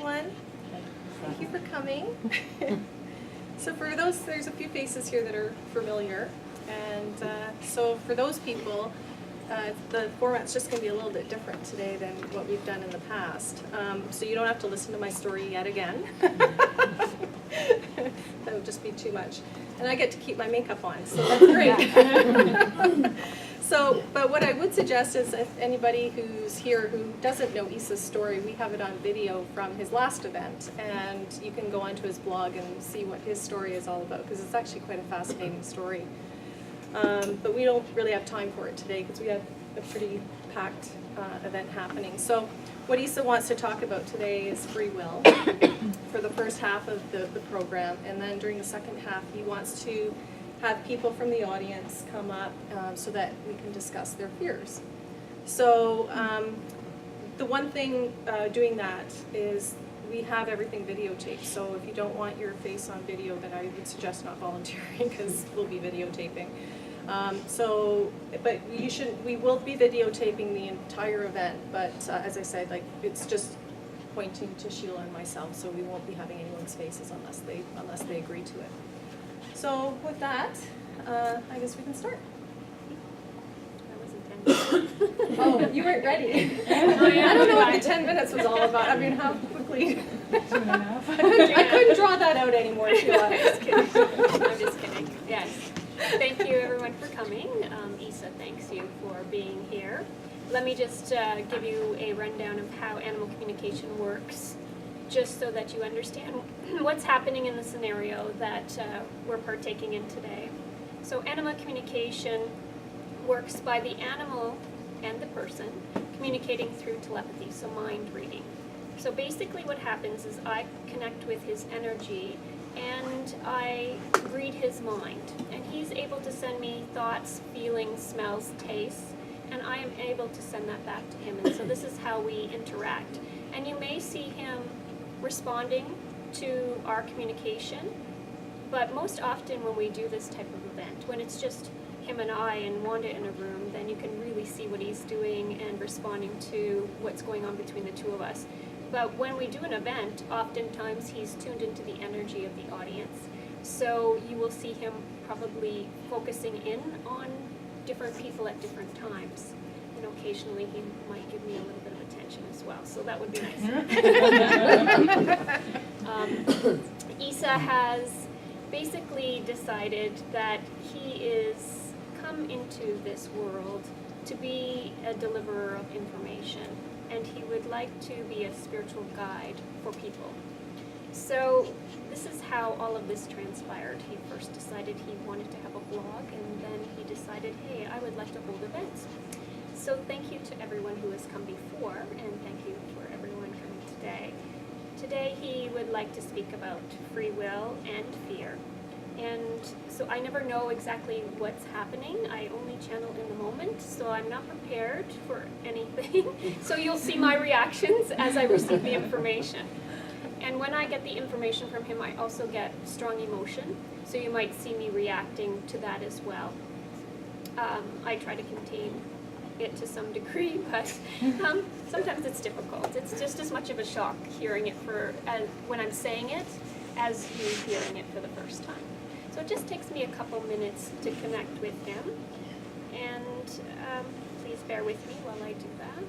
everyone. Thank you for coming. So for those, there's a few faces here that are familiar. And so for those people, the format's just going to be a little bit different today than what we've done in the past. So you don't have to listen to my story yet again. That would just be too much. And I get to keep my makeup on, so that's great. So, but what I would suggest is if anybody who's here who doesn't know Isa's story, we have it on video from his last event, and you can go onto his blog and see what his story is all about, because it's actually quite a fascinating story. But we don't really have time for it today because we have a pretty packed event happening. So what Isa wants to talk about today is free will for the first half of the program, and then during the second half he wants to have people from the audience come up so that we can discuss their fears. So the one thing doing that is we have everything videotaped, so if you don't want your face on video, then I would suggest not volunteering because we'll be videotaping. But we will be videotaping the entire event, but as I said, like, it's just pointing to Sheila and myself, so we won't be having anyone's faces unless they agree to it. So with that, I guess we can start. Oh, you weren't ready. I don't know what the 10 minutes was all about. I mean, how quickly? I couldn't draw that out anymore, Sheila. I'm just kidding. I'm just kidding. Yes. Thank you, everyone, for coming. Isa, thanks you for being here. Let me just give you a rundown of how animal communication works, just so that you understand what's happening in the scenario that we're partaking in today. So animal communication works by the animal and the person communicating through telepathy, so mind reading. So basically what happens is I connect with his energy and I read his mind, and he's able to send me thoughts, feelings, smells, tastes, and I am able to send that back to him. And so this is how we interact. And you may see him responding to our communication, but most often when we do this type of event, when it's just him and I and Wanda in a room, then you can really see what he's doing and responding to what's going on between the two of us. But when we do an event, oftentimes he's tuned into the energy of the audience. So you will see him probably focusing in on different people at different times. And occasionally he might give me a little bit of attention as well. So that would be nice. Isa has basically decided that he is come into this world to be a deliverer of information, and he would like to be a spiritual guide for people. So this is how all of this transpired. He first decided he wanted to have a blog, and then he decided, hey, I would like to hold events. So thank you to everyone who has come before, and thank you for everyone coming today. Today he would like to speak about free will and fear. And so I never know exactly what's happening. I only channel in the moment, so I'm not prepared for anything. So you'll see my reactions as I receive the information. And when I get the information from him, I also get strong emotion. So you might see me reacting to that as well. I try to contain it to some degree, but sometimes it's difficult. It's just as much of a shock hearing it when I'm saying it as you hearing it for the first time. So it just takes me a couple minutes to connect with him, and please bear with me while I do that.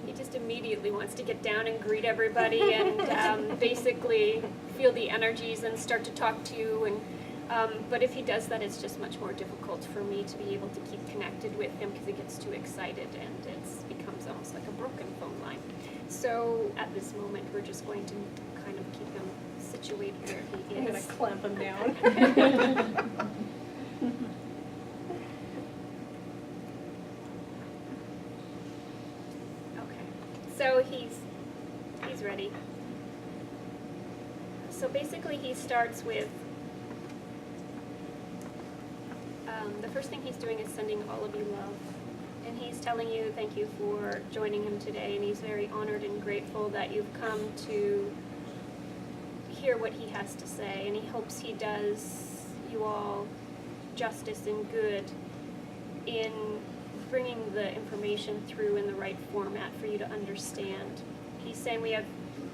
He just immediately wants to get down and greet everybody and basically feel the energies and start to talk to you. And but if he does that, it's just much more difficult for me to be able to keep connected with him because he gets too excited and it becomes almost like a broken phone line. So at this moment, we're just going to kind of keep him situated where he is. I'm going to clamp him down. he's ready. So basically he starts with, the first thing he's doing is sending all of you love. And he's telling you thank you for joining him today, and he's very honored and grateful that you've come to hear what he has to say, and he hopes he does you all justice and good in bringing the information through in the right format for you to understand. He's saying we have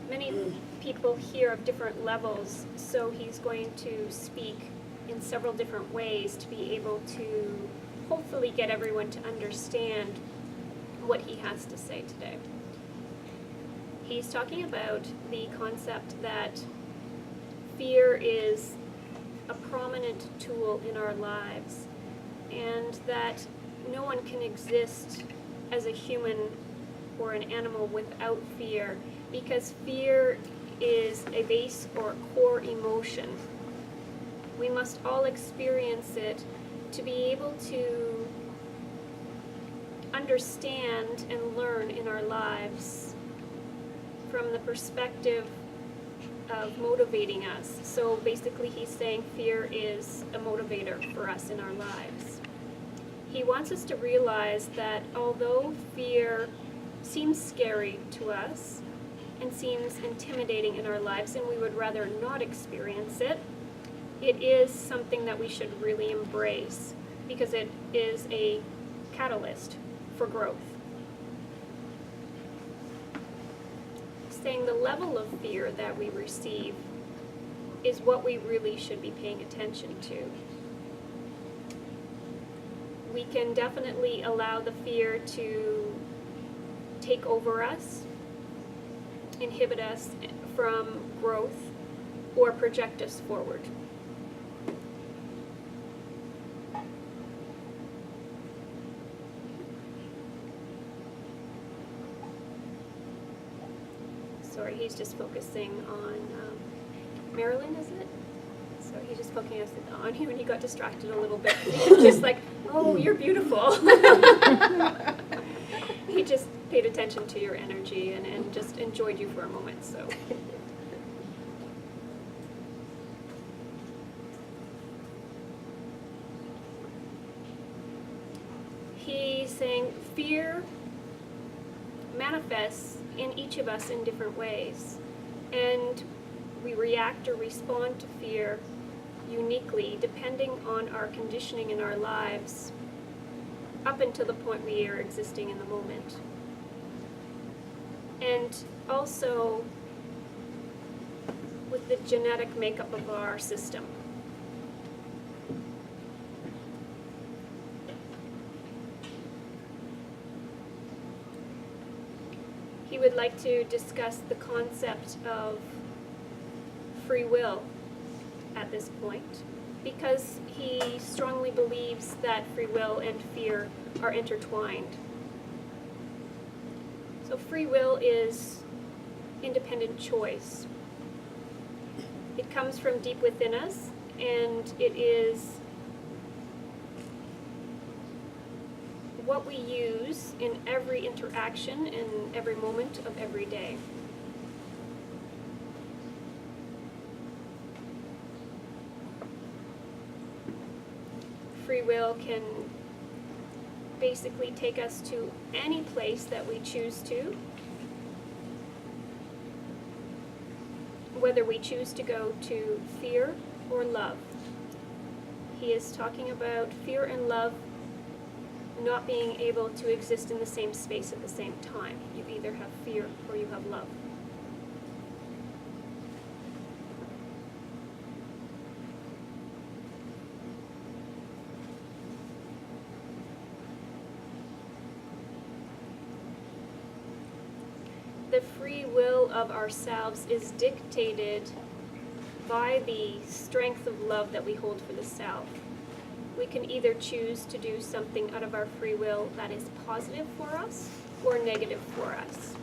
many people here of different levels, so he's going to speak in several different ways to be able to hopefully get everyone to understand what he has to say today. He's talking about the concept that fear is a prominent tool in our lives, and that no one can exist as a human or an animal without fear, because fear is a base or core emotion. We must all experience it to be able to understand and learn in our lives from the perspective of motivating us. So basically he's saying fear is a motivator for us in our lives. He wants us to realize that although fear seems scary to us and seems intimidating in our lives, and we would rather not experience it, it is something that we should really embrace, because it is a catalyst for growth. Saying the level of fear that we receive is what we really should be paying attention to. We can definitely allow the fear to take over us, inhibit us from growth, or project us forward. Sorry, he's just focusing on Marilyn, is it? So he's just focusing on you, and he got distracted a little bit. He was just like, oh, you're beautiful. He just paid attention to your energy and just enjoyed you for a moment. So. He's saying fear manifests in each of us in different ways, and we react or respond to fear uniquely depending on our conditioning in our lives up until the point we are existing in the moment. And also with the genetic makeup of our system. He would like to discuss the concept of free will at this point, because he strongly believes that free will and fear are intertwined. So free will is independent choice. It comes from deep within us, and it is what we use in every interaction and every moment of every day. Free will can basically take us to any place that we choose to, whether we choose to go to fear or love. He is talking about fear and love not being able to exist in the same space at the same time. You either have fear or you have love. The free will of ourselves is dictated by the strength of love that we hold for the self. We can either choose to do something out of our free will that is positive for us or negative for us.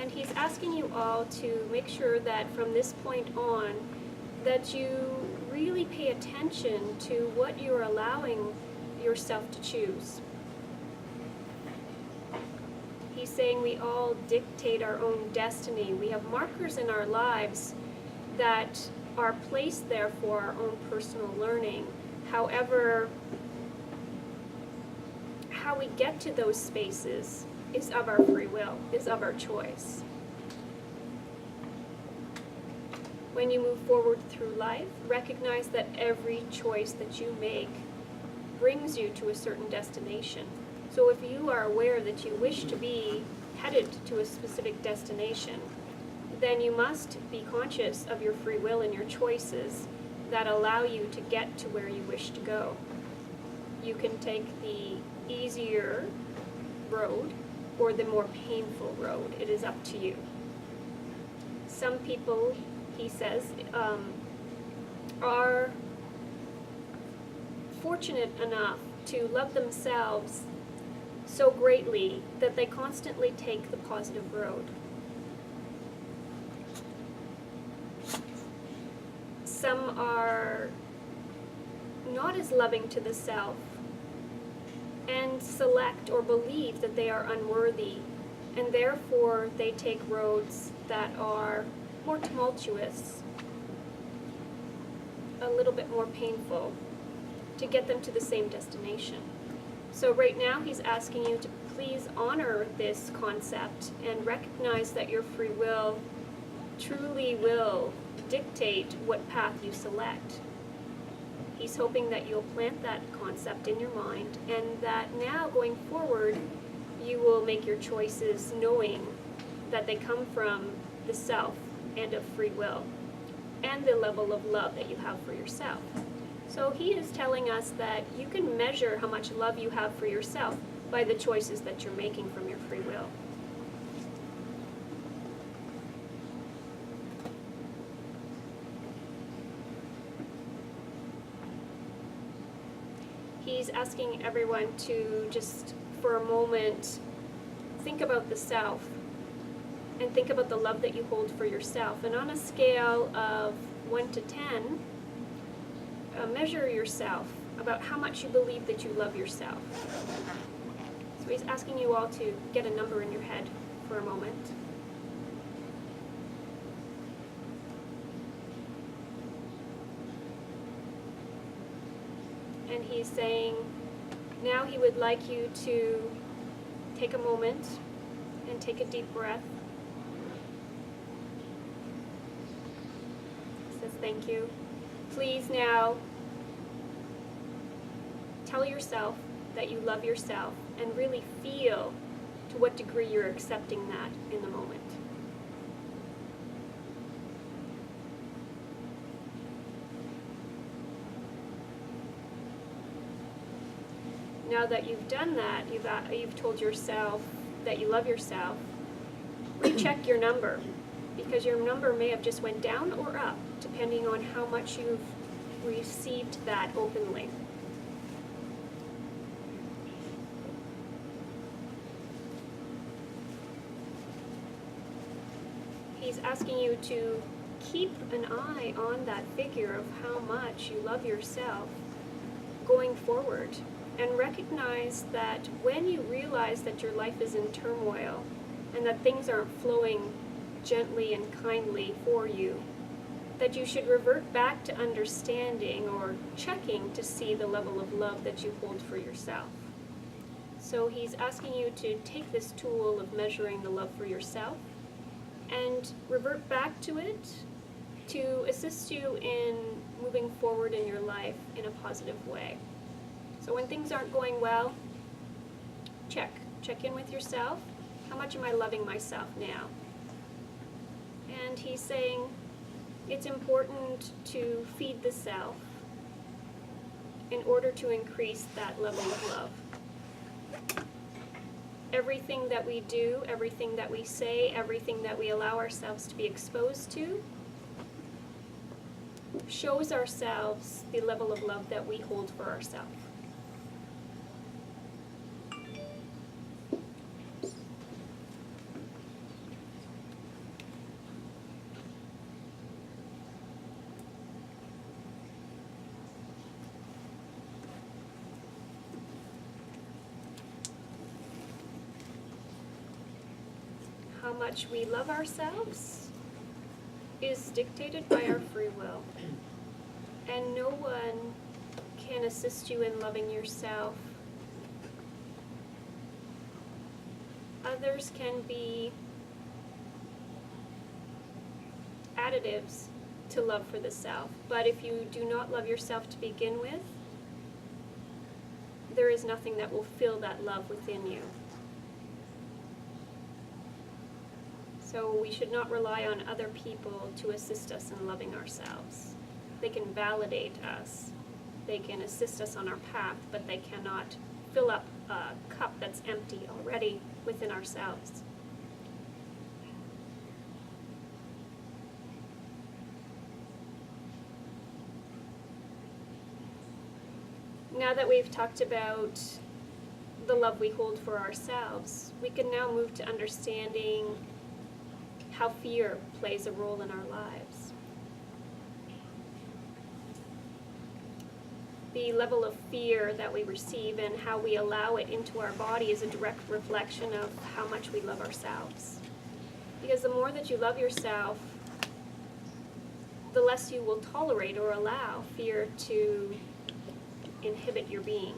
And he's asking you all to make sure that from this point on, that you really pay attention to what you're allowing yourself to choose. He he's saying we all dictate our own destiny. We have markers in our lives that are placed there for our own personal learning. However, how we get to those spaces is of our free will, is of our choice. When you move forward through life, recognize that every choice that you make brings you to a certain destination. So if you are aware that you wish to be headed to a specific destination, then you must be conscious of your free will and your choices that allow you to get to where you wish to go. You can take the easier road or the more painful road. It is up to you. Some people, he says, are fortunate enough to love themselves so greatly that they constantly take the positive road. Some are not as loving to the self and select or believe that they are unworthy, and therefore they take roads that are more tumultuous, a little bit more painful, to get them to the same destination. So right now he's asking you to please honor this concept and recognize that your free will truly will dictate what path you select. He's hoping that you'll plant that concept in your mind, and that now going forward you will make your choices knowing that they come from the self and of free will and the level of love that you have for yourself. So he is telling us that you can measure how much love you have for yourself by the choices that you're making from your free will. He's asking everyone to just, for a moment, think about the self and think about the love that you hold for yourself. And on a scale of 1 to 10, measure yourself about how much you believe that you love yourself. So he's asking you all to get a number in your head for a moment. And he's saying now he would like you to take a moment and take a deep breath. He says thank you. Please now tell yourself that you love yourself and really feel to what degree you're accepting that in the moment. Now that you've done that, you've told yourself that you love yourself, recheck your number, because your number may have just went down or up, depending on how much you've received that openly. He's asking you to keep an eye on that figure of how much you love yourself going forward. And recognize that when you realize that your life is in turmoil and that things aren't flowing gently and kindly for you, that you should revert back to understanding or checking to see the level of love that you hold for yourself. So he's asking you to take this tool of measuring the love for yourself and revert back to it to assist you in moving forward in your life in a positive way. So when things aren't going well, check in with yourself. How much am I loving myself now? And he's saying it's important to feed the self in order to increase that level of love. Everything that we do, everything that we say, everything that we allow ourselves to be exposed to shows ourselves the level of love that we hold for ourselves. much we love ourselves is dictated by our free will. And no one can assist you in loving yourself. Others can be additives to love for the self. But if you do not love yourself to begin with, there is nothing that will fill that love within you. So we should not rely on other people to assist us in loving ourselves. They can validate us, they can assist us on our path, but they cannot fill up a cup that's empty already within ourselves. Now that we've talked about the love we hold for ourselves, we can now move to understanding how fear plays a role in our lives. The level of fear that we receive and how we allow it into our body is a direct reflection of how much we love ourselves. Because the more that you love yourself, the less you will tolerate or allow fear to inhibit your being.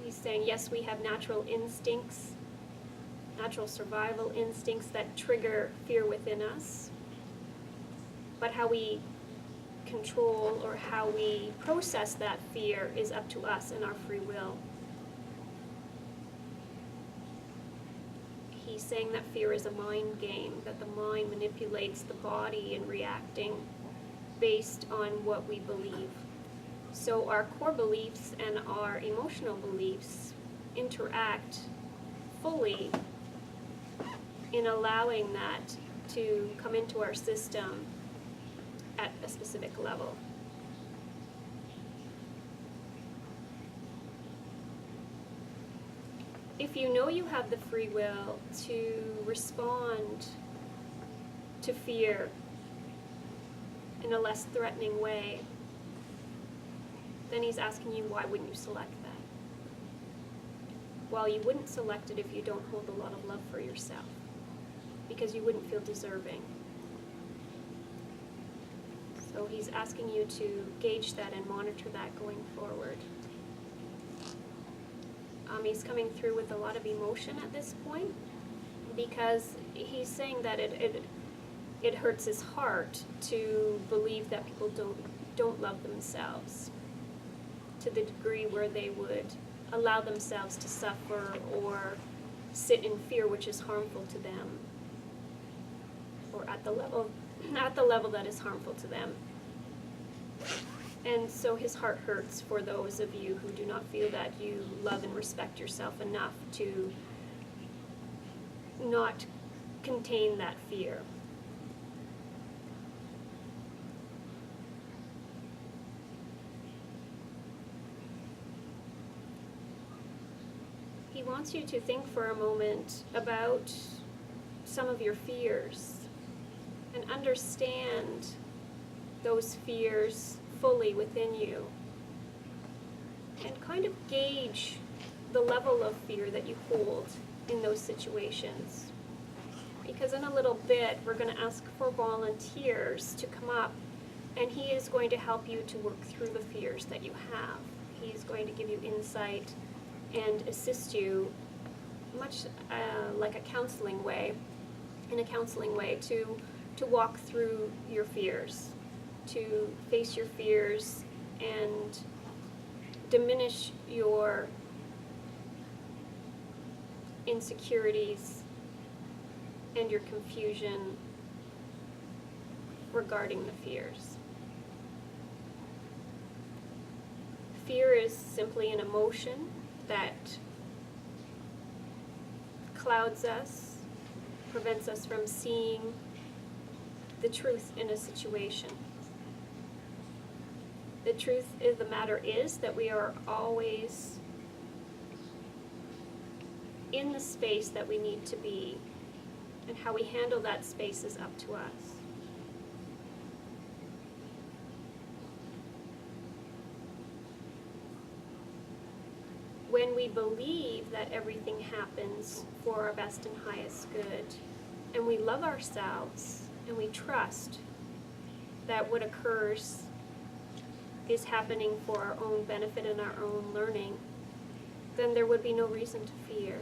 He's saying, yes, we have natural instincts, natural survival instincts that trigger fear within us. But how we control or how we process that fear is up to us and our free will. He's saying that fear is a mind game, that the mind manipulates the body in reacting based on what we believe. So our core beliefs and our emotional beliefs interact fully in allowing that to come into our system at a specific level. If you know you have the free will to respond to fear in a less threatening way, then he's asking you, why wouldn't you select that? Well, you wouldn't select it if you don't hold a lot of love for yourself, because you wouldn't feel deserving. So he's asking you to gauge that and monitor that going forward. He's coming through with a lot of emotion at this point, because he's saying that it hurts his heart to believe that people don't love themselves to the degree where they would allow themselves to suffer or sit in fear which is harmful to them, or at the level that is harmful to them. And so his heart hurts for those of you who do not feel that you love and respect yourself enough to not contain that fear. He wants you to think for a moment about some of your fears and understand those fears fully within you, and kind of gauge the level of fear that you hold in those situations. Because in a little bit, we're going to ask for volunteers to come up, and he is going to help you to work through the fears that you have. He's going to give you insight and assist you, much like a counseling way, to walk through your fears, to face your fears and diminish your insecurities and your confusion regarding the fears. Fear is simply an emotion that clouds us, prevents us from seeing the truth in a situation. The truth of the matter is that we are always in the space that we need to be, and how we handle that space is up to us. When we we believe that everything happens for our best and highest good, and we love ourselves, and we trust that what occurs is happening for our own benefit and our own learning, then there would be no reason to fear.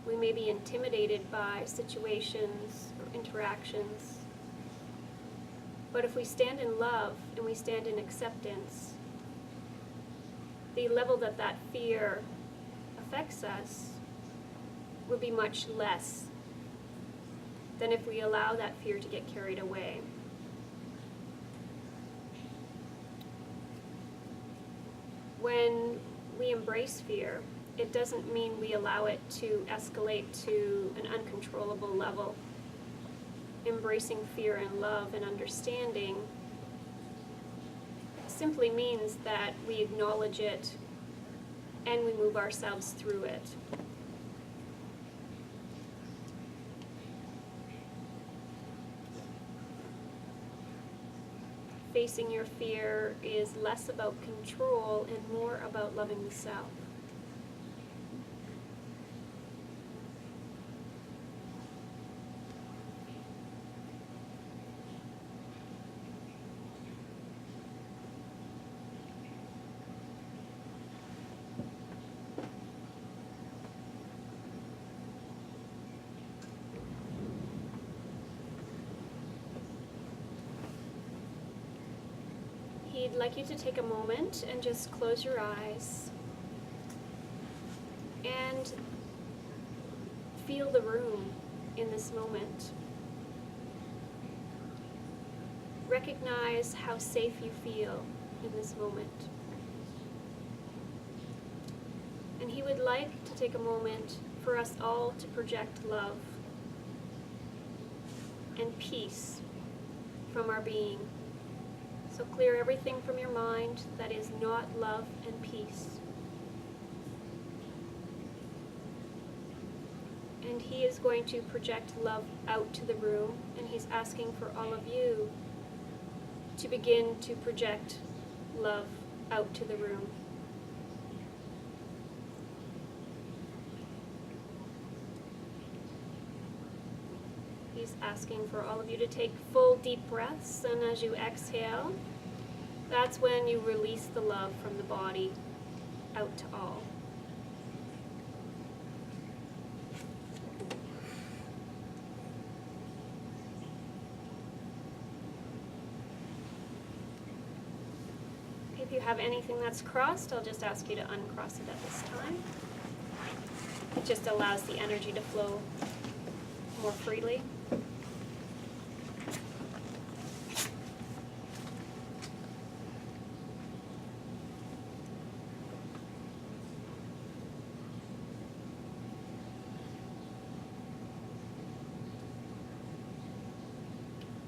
We may be intimidated by situations or interactions, but if we stand in love and we stand in acceptance, the level that that fear affects us would be much less than if we allow that fear to get carried away. When we embrace fear, it doesn't mean we allow it to escalate to an uncontrollable level. Embracing fear and love and understanding simply means that we acknowledge it and we move ourselves through it. Facing your fear is less about control and more about loving the self. He'd like you to take a moment and just close your eyes and feel the room in this moment. Recognize how safe you feel in this moment. And he would like to take a moment for us all to project love and peace from our being. So clear everything from your mind that is not love and peace. And he is going to project love out to the room, and he's asking for all of you to begin to project love out to the room. He's asking for all of you to take full deep breaths, and as you exhale, that's when you release the love from the body out to all. If you have anything that's crossed, I'll just ask you to uncross it at this time. It just allows the energy to flow more freely.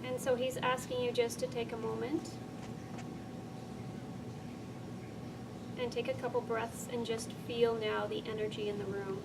And so he's asking you just to take a moment and take a couple breaths and just feel now the energy in the room.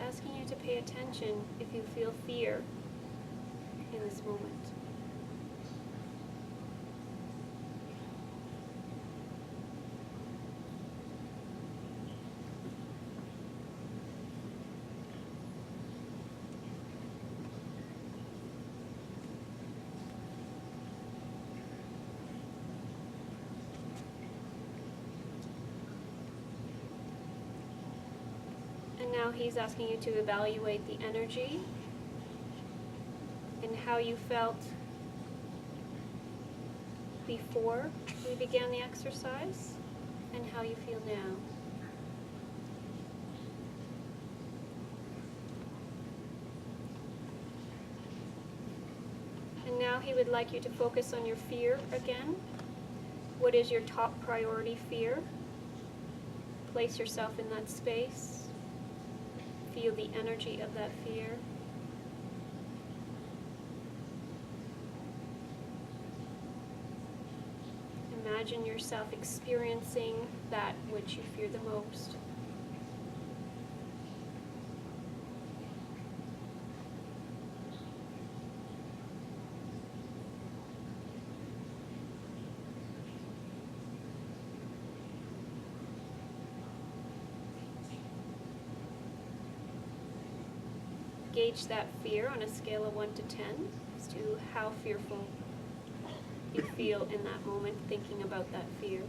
Asking you to pay attention if you feel fear in this moment. And now he's asking you to evaluate the energy and how you felt before we began the exercise, and and how you feel now. And now he would like you to focus on your fear again. What is your top priority fear? Place yourself in that space. Feel the energy of that fear. Imagine yourself experiencing that which you fear the most. Gauge that fear on a scale of 1 to 10 as to how fearful you feel in that moment thinking about that fear.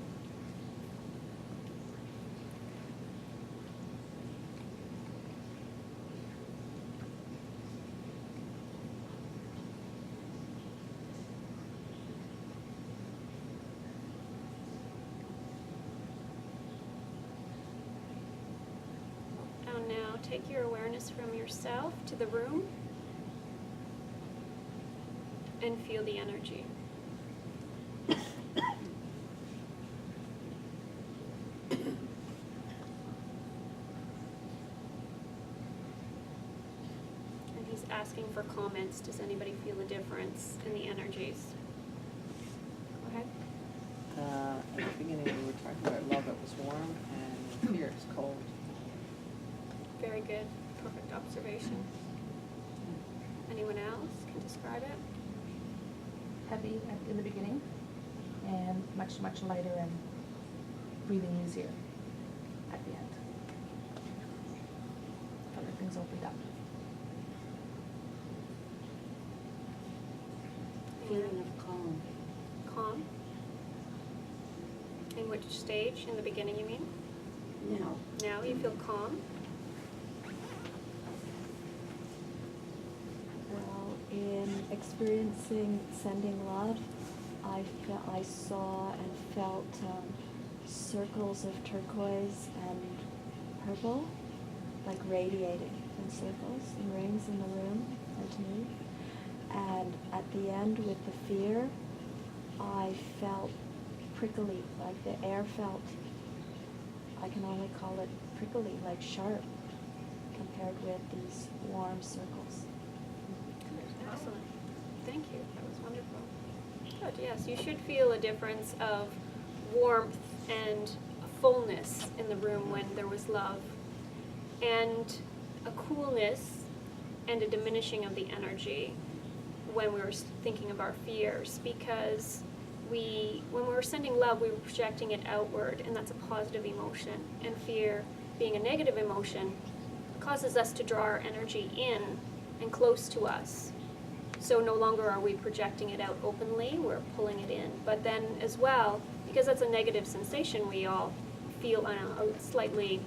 And now take your awareness from yourself to the room and feel the energy. Asking for comments. Does anybody feel a difference in the energies? Go ahead. At the beginning, we were talking about love, it was warm, and fear is cold. Very good. Perfect observation. Anyone else can describe it? Heavy in the beginning, and much lighter and breathing easier at the end. Felt like things opened up. Feeling of calm. Calm. In which stage? In the beginning, you mean? Now. Now you feel calm. Well, in experiencing sending love, I saw and felt circles of turquoise and purple, like radiating in circles and rings in the room and to me. And at the end with the fear, I felt prickly, like the air felt, I can only call it prickly, like sharp, compared with these warm circles. Excellent. Thank you. That was wonderful. Good. Yes, you should feel a difference of warmth and fullness in the room when there was love, and a coolness and a diminishing of the energy when we were thinking of our fears, because when we were sending love, we were projecting it outward, and that's a positive emotion. And fear, being a negative emotion, causes us to draw our energy in and close to us. So no longer are we projecting it out openly, we're pulling it in. But then as well, because that's a negative sensation, we all feel slightly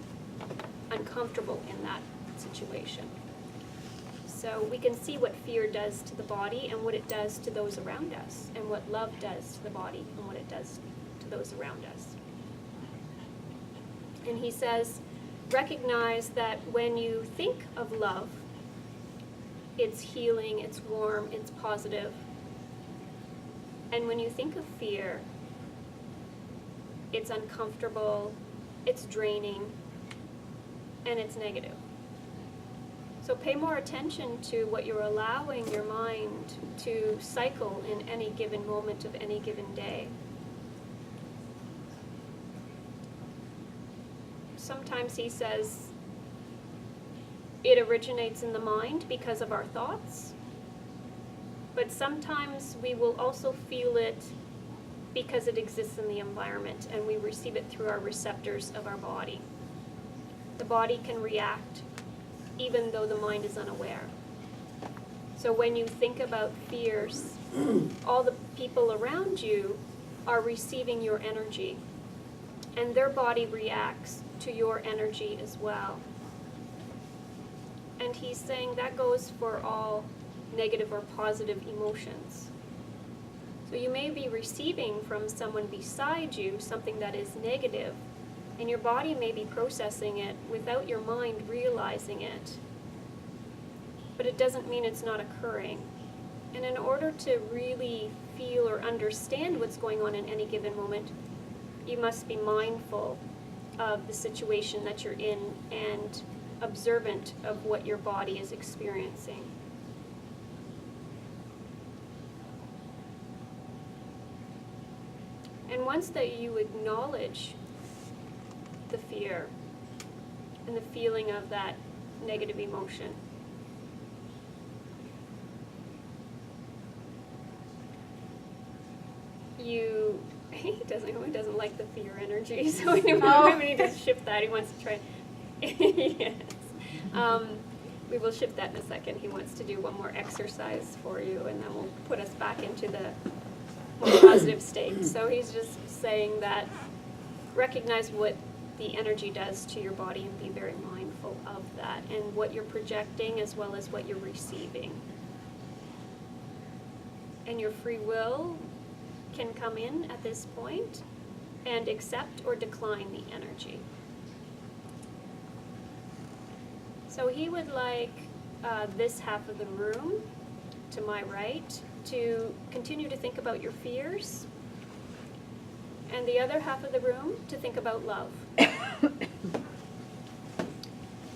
uncomfortable in that situation. So we can see what fear does to the body and what it does to those around us, and what love does to the body and what it does to those around us. And he says, recognize that when you think of love, it's healing, it's warm, it's positive. And when you think of fear, it's uncomfortable, it's draining, and it's negative. So pay more attention to what you're allowing your mind to cycle in any given moment of any given day. Sometimes he says it originates in the mind because of our thoughts, but sometimes we will also feel it because it exists in the environment and we receive it through our receptors of our body. The body can react even though the mind is unaware. So when you think about fears, all the people around you are receiving your energy, and their body reacts to your energy as well. And he's saying that goes for all negative or positive emotions. So you may be receiving from someone beside you something that is negative, And your body may be processing it without your mind realizing it. But it doesn't mean it's not occurring. And in order to really feel or understand what's going on in any given moment, you must be mindful of the situation that you're in and observant of what your body is experiencing. And once that you acknowledge the fear and the feeling of that negative emotion, he doesn't like the fear energy, so we need to shift that. He wants to try. Yes. We will shift that in a second. He wants to do one more exercise for you, and then we'll put us back into the more positive state. So he's just saying that recognize what the energy does to your body and be very mindful of that and what you're projecting as well as what you're receiving. And your free will can come in at this point and accept or decline the energy. So he would like this half of the room to my right to continue to think about your fears, and the other half of the room to think about love.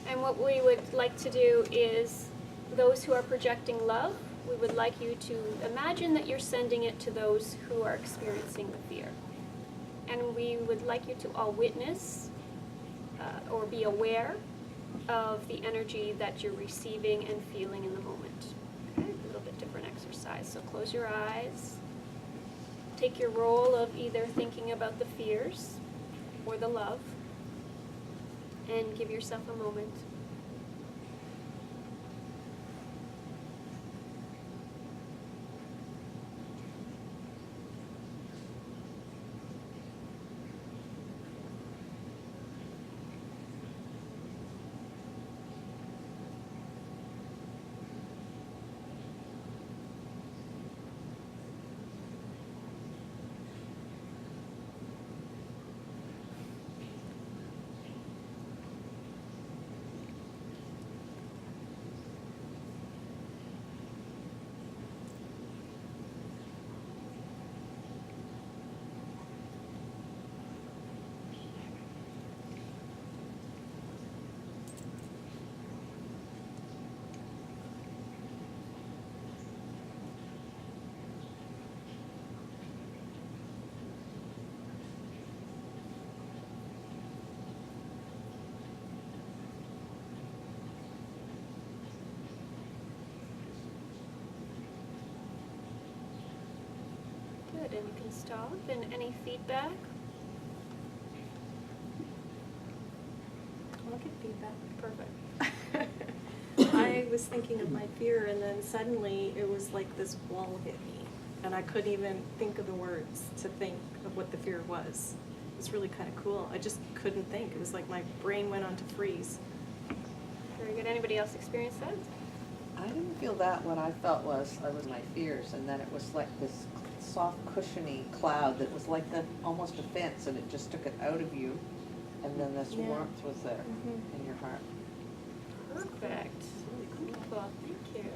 And what we would like to do is, those who are projecting love, we would like you to imagine that you're sending it to those who are experiencing the fear. And we would like you to all witness or be aware of the energy that you're receiving and feeling in the moment. Okay? A little bit different exercise. So close your eyes. Take your role of either thinking about the fears or the love, and give yourself a moment. Good, and you can stop. And any feedback? I'll get feedback. Perfect. I was thinking of my fear, and then suddenly it was like this wall hit me, and I couldn't even think of the words to think of what the fear was. It was really kind of cool. I just couldn't think. It was like my brain went on to freeze. Very good. Anybody else experience that? I didn't feel that. What I felt was my fears, and then it was like this soft, cushiony cloud that was like almost a fence, and it just took it out of you, and then this Yeah. warmth was there in your heart. Perfect. Cool. Thank you.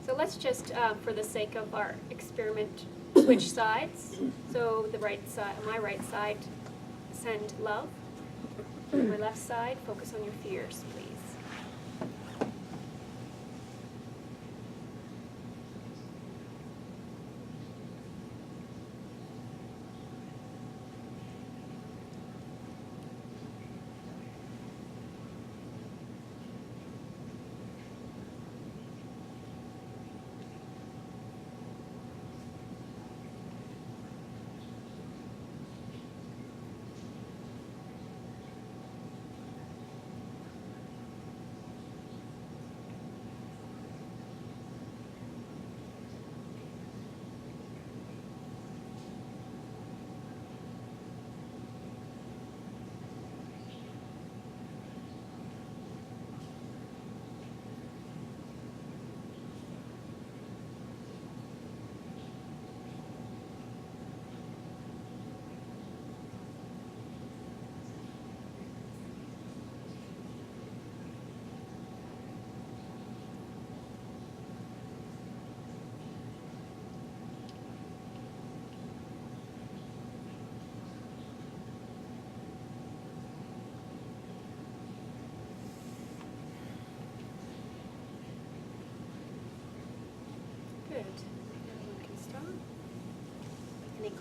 So let's just, for the sake of our experiment, switch sides. So the right side, my right side, send love. My left side, focus on your fears, please.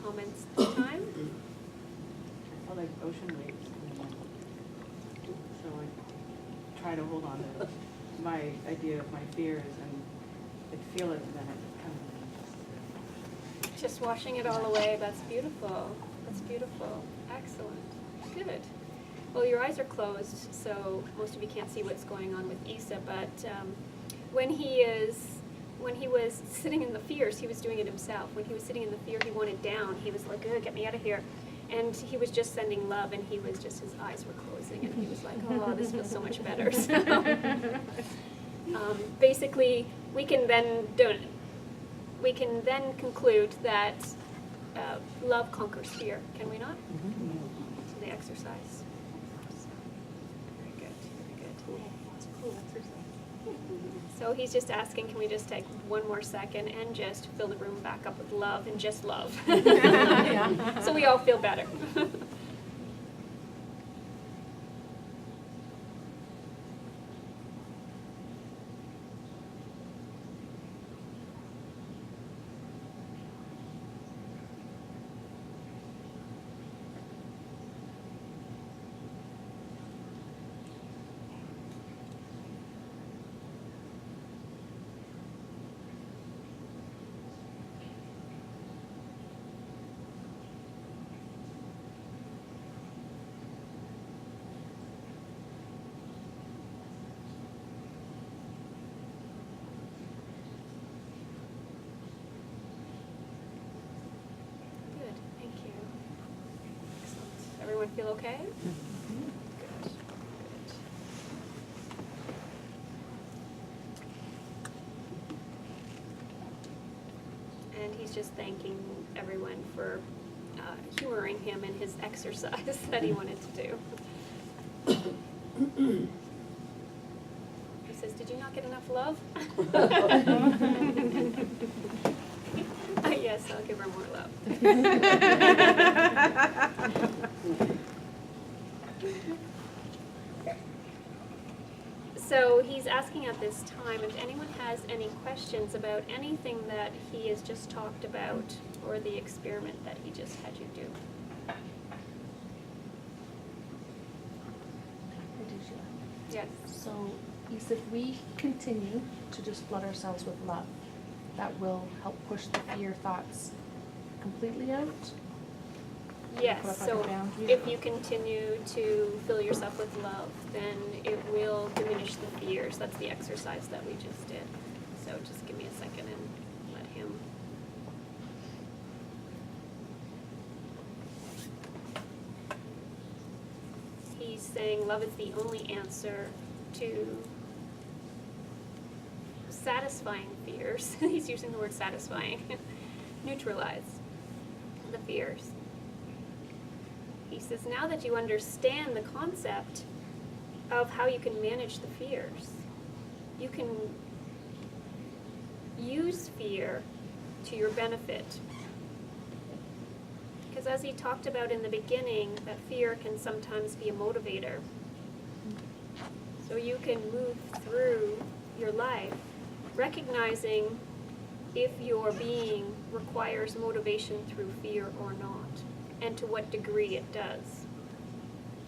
comments this time? I felt like ocean waves coming in. So I try to hold on to my idea of my fears and I'd feel it and then it kind of Just washing it all away, that's beautiful. That's beautiful. Excellent. Good. Well, your eyes are closed, so most of you can't see what's going on with Isa, but when he was sitting in the fears, he was doing it himself. When he was sitting in the fear, he wanted down. He was like, "Ugh, get me out of here." And he was just sending love, and he was just, his eyes were closing, and he was like, "Oh, this feels so much better." So, basically, we can then conclude that love conquers fear, can we not? So the exercise. Very good, very good. It's a cool exercise. So he's just asking, can we just take one more second and just fill the room back up with love and just love? So we all feel better. Good, thank you. Excellent. Everyone feel okay? Good. Good. And he's just thanking everyone for humoring him in his exercise that he wanted to do. He says, "Did you not get enough love?" Yes, I'll give her more love. So he's asking at this time if anyone has any questions about anything that he has just talked about or the experiment that he just had you do. I do, Sheila. Yes. So, Isa, if we continue to just flood ourselves with love, that will help push the fear thoughts completely out? Yes, Put up like a so boundary? if you continue to fill yourself with love, then it will diminish the fears. That's the exercise that we just did. So just give me a second and let him. He's saying love is the only answer to satisfying fears. He's using the word satisfying. Neutralize the fears. He says, now that you understand the concept of how you can manage the fears, you can use fear to your benefit. Because as he talked about in the beginning, that fear can sometimes be a motivator. So you can move through your life recognizing if your being requires motivation through fear or not, and to what degree it does.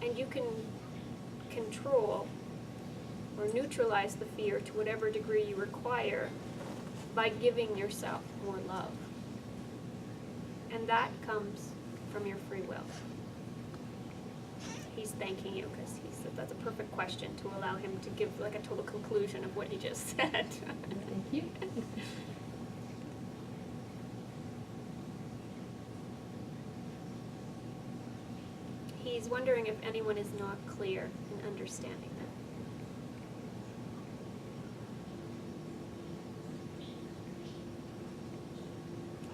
And you can control or neutralize the fear to whatever degree you require by giving yourself more love. And that comes from your free will. He's thanking you because he said that's a perfect question to allow him to give like a total conclusion of what he just said. Thank you. He's wondering if anyone is not clear in understanding that.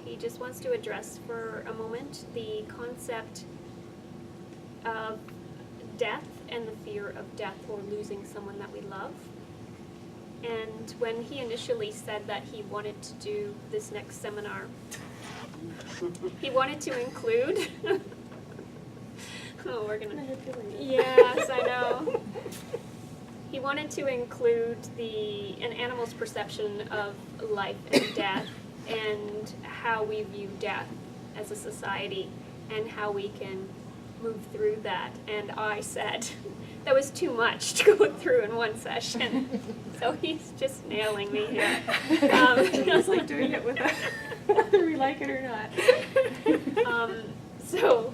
He just wants to address for a moment the concept of death and the fear of death or losing someone that we love. And when he initially said that he wanted to do this next seminar, he wanted to include oh, we're gonna. Yes, I know. He wanted to include an animal's perception of life and death and how we view death. as a society and how we can move through that. And I said, that was too much to go through in one session. So he's just nailing me here. It's like doing it without, whether we like it or not. So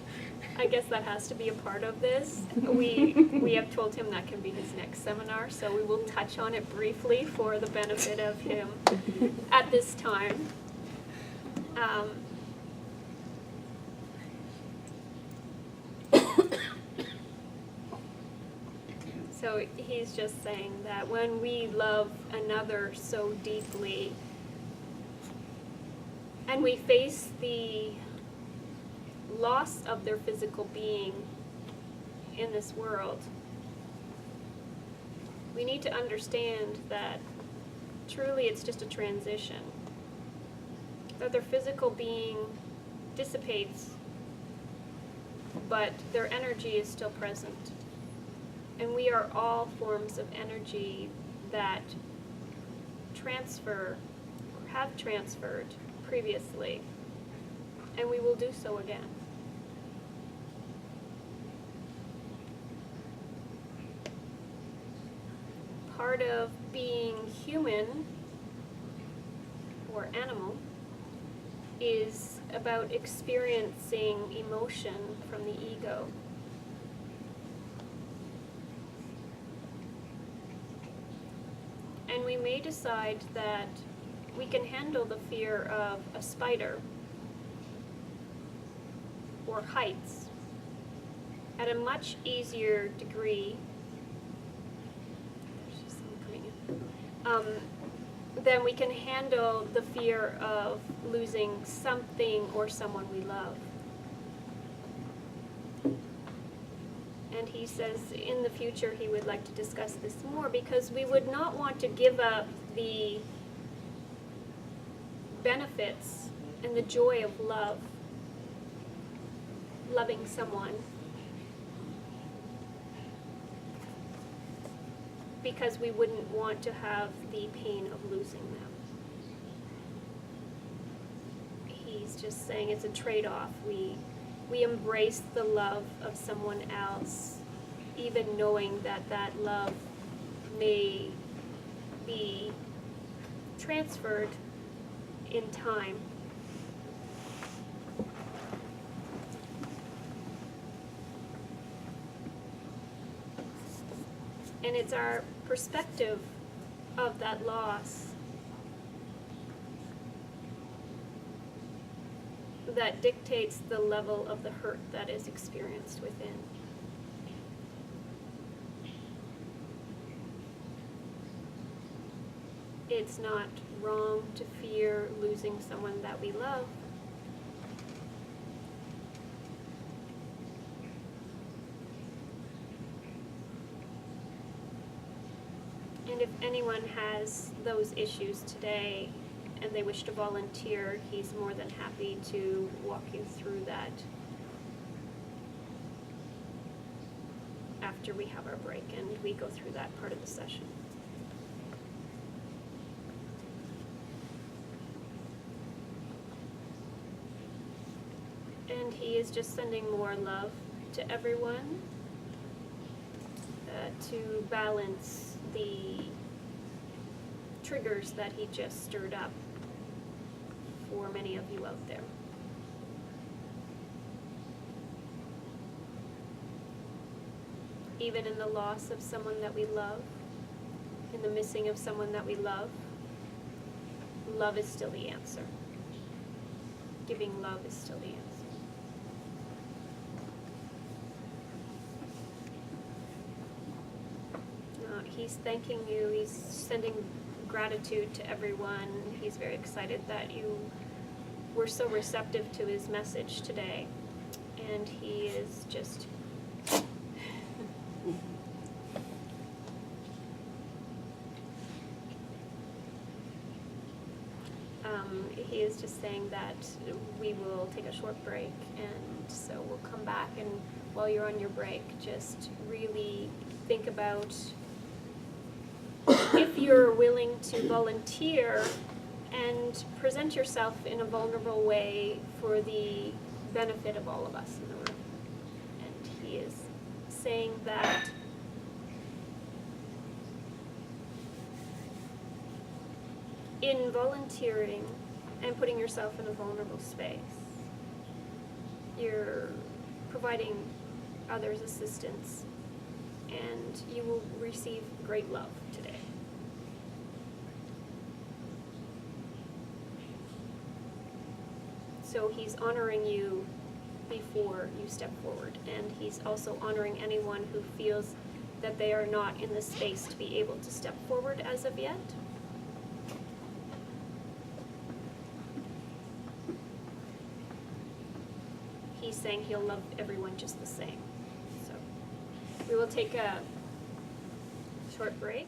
I guess that has to be a part of this. We have told him that can be his next seminar, so we will touch on it briefly for the benefit of him at this time. So he's just saying that when we love another so deeply and we face the loss of their physical being in this world, we need to understand that truly it's just a transition, that their physical being dissipates, but their energy is still present. And we are all forms of energy that transfer or have transferred previously, and we will do so again. Part of being human or animal is about experiencing emotion from the ego. And we may decide that we can handle the fear of a spider or heights at a much easier degree. There's just someone coming in. Than we can handle the fear of losing something or someone we love. And he says in the future he would like to discuss this more, because we would not want to give up the benefits and the joy of love, loving someone, because we wouldn't want to have the pain of losing them. He's just saying it's a trade-off. We embrace the love of someone else, even knowing that that love may be transferred in time. And it's our perspective of that loss that dictates the level of the hurt that is experienced within. It's not wrong to fear losing someone that we love. And if anyone has those issues today and they wish to volunteer, he's more than happy to walk you through that after we have our break and we go through that part of the session. And he is just sending more love to everyone to balance the triggers that he just stirred up for many of you out there. Even in the loss of someone that we love, in the missing of someone that we love, love is still the answer. Giving love is still the answer. He's thanking you, he's sending gratitude to everyone. He's very excited that you were so receptive to his message today. And he is just he is just saying that we will take a short break, and so we'll come back, and while you're on your break, just really think about if you're willing to volunteer and present yourself in a vulnerable way for the benefit of all of us in the room. And he is saying that in volunteering and putting yourself in a vulnerable space, you're providing others assistance, and you will receive great love today. So he's honoring you before you step forward, and he's also honoring anyone who feels that they are not in the space to be able to step forward as of yet. He's saying he'll love everyone just the same. So we will take a short break.